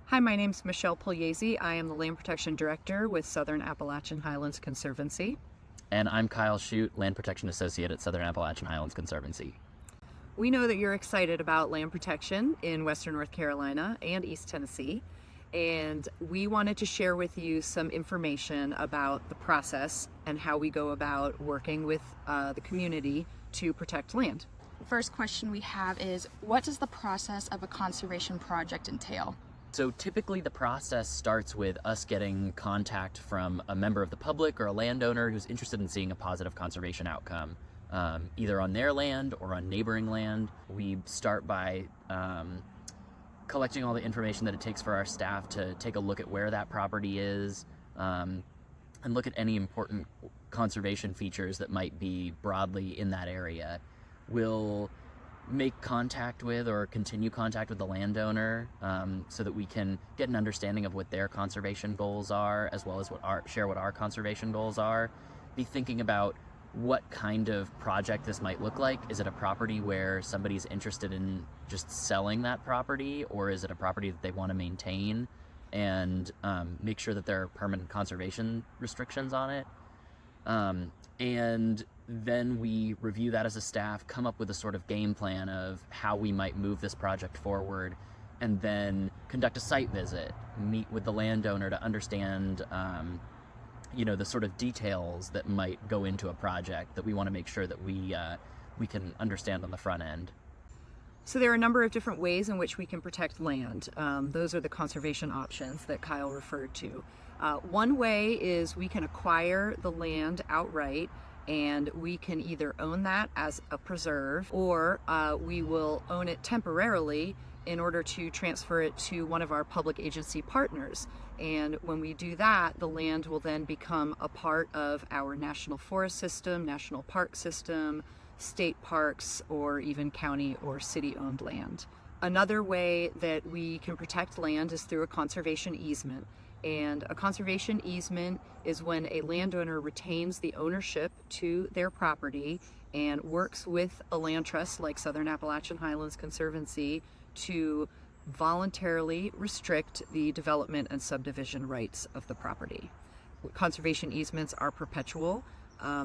Hi, my name's Michelle Pugliese. I am the Land Protection Director with Southern Appalachian Highlands Conservancy. And I'm Kyle Shute, Land Protection Associate at Southern Appalachian Highlands Conservancy. We know that you're excited about land protection in Western North Carolina and East Tennessee, and we wanted to share with you some information about the process and how we go about working with the community to protect land. First question we have is, what does the process of a conservation project entail? So typically the process starts with us getting contact from a member of the public or a landowner who's interested in seeing a positive conservation outcome, either on their land or on neighboring land. We start by collecting all the information that it takes for our staff to take a look at where that property is, and look at any important conservation features that might be broadly in that area. We'll make contact with or continue contact with the landowner so that we can get an understanding of what their conservation goals are, as well as share what our conservation goals are. Be thinking about what kind of project this might look like. Is it a property where somebody's interested in just selling that property, or is it a property that they want to maintain and make sure that there are permanent conservation restrictions on it? And then we review that as a staff, come up with a sort of game plan of how we might move this project forward, and then conduct a site visit, meet with the landowner to understand the sort of details that might go into a project that we want to make sure that we can understand on the front end. So there are a number of different ways in which we can protect land. Those are the conservation options that Kyle referred to. One way is we can acquire the land outright, and we can either own that as a preserve, or we will own it temporarily in order to transfer it to one of our public agency partners. And when we do that, the land will then become a part of our national forest system, national park system, state parks, or even county or city-owned land. Another way that we can protect land is through a conservation easement. And a conservation easement is when a landowner retains the ownership to their property and works with a land trust like Southern Appalachian Highlands Conservancy to voluntarily restrict the development and subdivision rights of the property. Conservation easements are perpetual,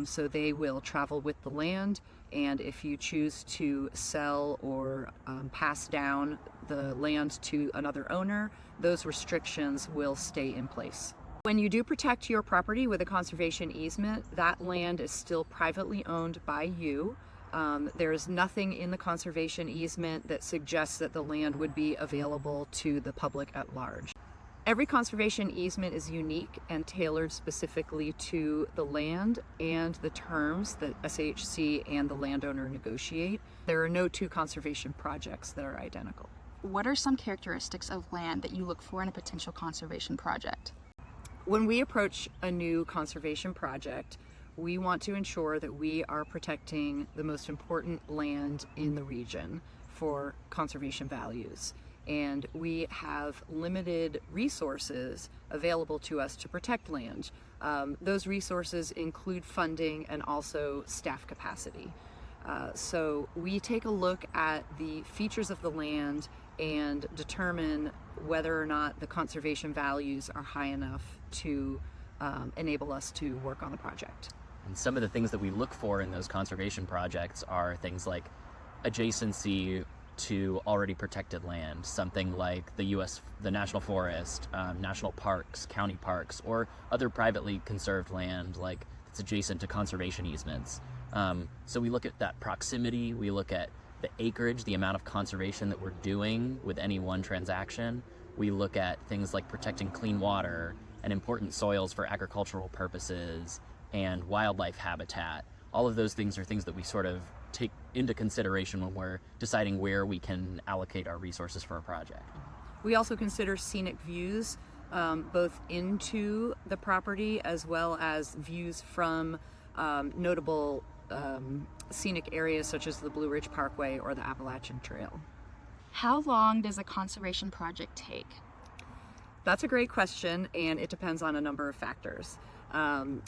so they will travel with the land, and if you choose to sell or pass down the land to another owner, those restrictions will stay in place. When you do protect your property with a conservation easement, that land is still privately owned by you. There is nothing in the conservation easement that suggests that the land would be available to the public at large. Every conservation easement is unique and tailored specifically to the land and the terms that SAHC and the landowner negotiate. There are no two conservation projects that are identical. What are some characteristics of land that you look for in a potential conservation project? When we approach a new conservation project, we want to ensure that we are protecting the most important land in the region for conservation values. And we have limited resources available to us to protect land. Those resources include funding and also staff capacity. So we take a look at the features of the land and determine whether or not the conservation values are high enough to enable us to work on the project. And some of the things that we look for in those conservation projects are things like adjacency to already protected land, something like the National Forest, national parks, county parks, or other privately conserved land like it's adjacent to conservation easements. So we look at that proximity, we look at the acreage, the amount of conservation that we're doing with any one transaction. We look at things like protecting clean water and important soils for agricultural purposes and wildlife habitat. All of those things are things that we sort of take into consideration when we're deciding where we can allocate our resources for a project. We also consider scenic views, both into the property as well as views from notable scenic areas such as the Blue Ridge Parkway or the Appalachian Trail. How long does a conservation project take? That's a great question, and it depends on a number of factors.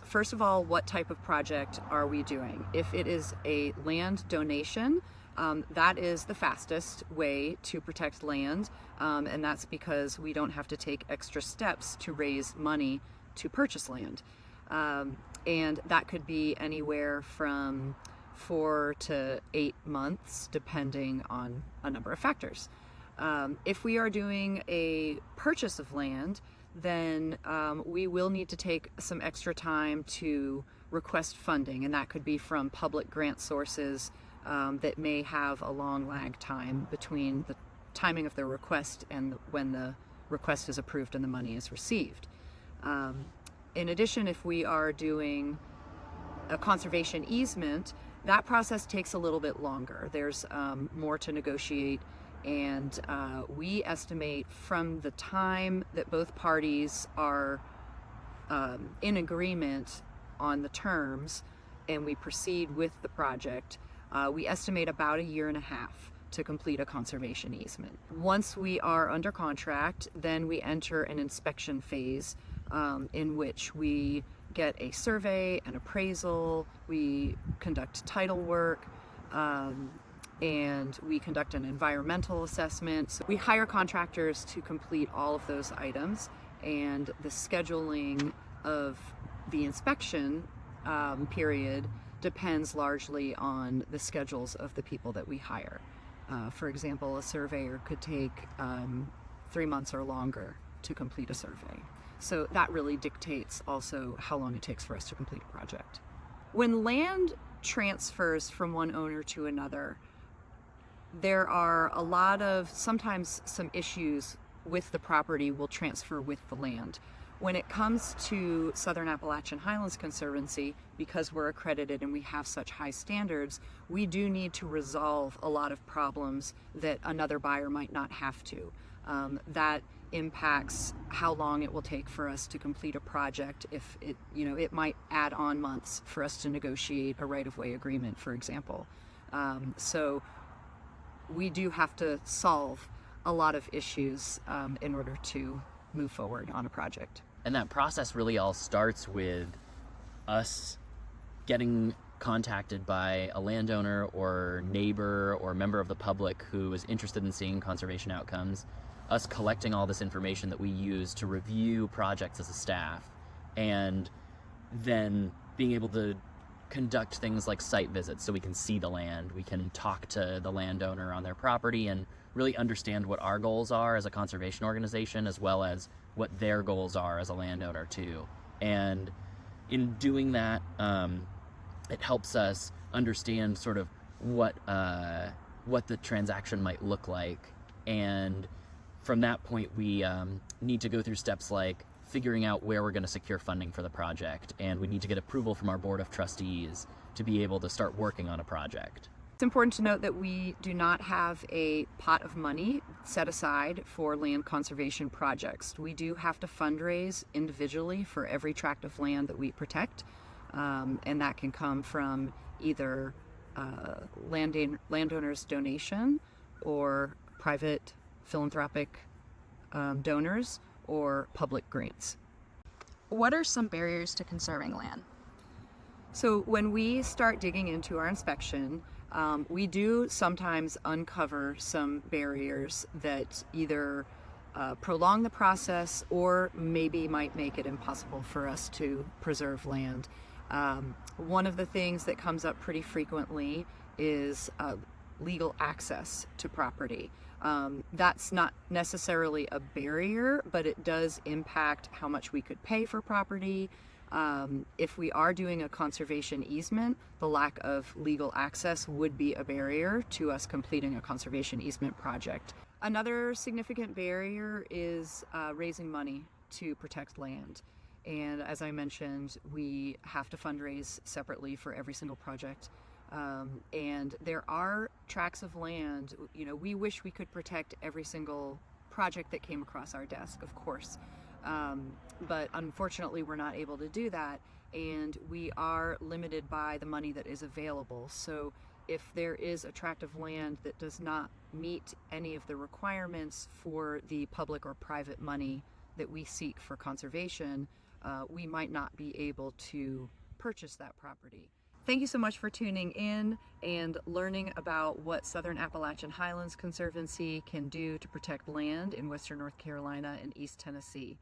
First of all, what type of project are we doing? If it is a land donation, That is the fastest way to protect land, and that's because we don't have to take extra steps to raise money to purchase land. And that could be anywhere from 4 to 8 months, depending on a number of factors. If we are doing a purchase of land, then we will need to take some extra time to request funding, and that could be from public grant sources that may have a long lag time between the timing of the request and when the request is approved and the money is received. In addition, if we are doing a conservation easement, that process takes a little bit longer. There's more to negotiate, and we estimate from the time that both parties are in agreement on the terms and we proceed with the project, we estimate about 1.5 years to complete a conservation easement. Once we are under contract, then we enter an inspection phase in which we get a survey, an appraisal, we conduct title work, and we conduct an environmental assessment. So we hire contractors to complete all of those items, and the scheduling of the inspection period depends largely on the schedules of the people that we hire. For example, a surveyor could take 3 months or longer to complete a survey. So that really dictates also how long it takes for us to complete a project. When land transfers from one owner to another, there are a lot of, sometimes some issues with the property will transfer with the land. When it comes to Southern Appalachian Highlands Conservancy, because we're accredited and we have such high standards, we do need to resolve a lot of problems that another buyer might not have to. That impacts how long it will take for us to complete a project. If it, it might add on months for us to negotiate a right-of-way agreement, for example. So we do have to solve a lot of issues in order to move forward on a project. And that process really all starts with us getting contacted by a landowner or neighbor or member of the public who is interested in seeing conservation outcomes, us collecting all this information that we use to review projects as a staff, and then being able to conduct things like site visits so we can see the land, we can talk to the landowner on their property and really understand what our goals are as a conservation organization, as well as what their goals are as a landowner too. And in doing that, it helps us understand sort of what the transaction might look like. And from that point, we need to go through steps like figuring out where we're going to secure funding for the project, and we need to get approval from our board of trustees to be able to start working on a project. It's important to note that we do not have a pot of money set aside for land conservation projects. We do have to fundraise individually for every tract of land that we protect, and that can come from either landowners' donation or private philanthropic donors or public grants. What are some barriers to conserving land? So when we start digging into our inspection, we do sometimes uncover some barriers that either prolong the process or maybe might make it impossible for us to preserve land. One of the things that comes up pretty frequently is legal access to property. That's not necessarily a barrier, but it does impact how much we could pay for property. If we are doing a conservation easement, the lack of legal access would be a barrier to us completing a conservation easement project. Another significant barrier is raising money to protect land. And as I mentioned, we have to fundraise separately for every single project. And there are tracts of land, we wish we could protect every single project that came across our desk, of course. But unfortunately, we're not able to do that, and we are limited by the money that is available. So if there is a tract of land that does not meet any of the requirements for the public or private money that we seek for conservation, we might not be able to purchase that property. Thank you so much for tuning in and learning about what Southern Appalachian Highlands Conservancy can do to protect land in Western North Carolina and East Tennessee.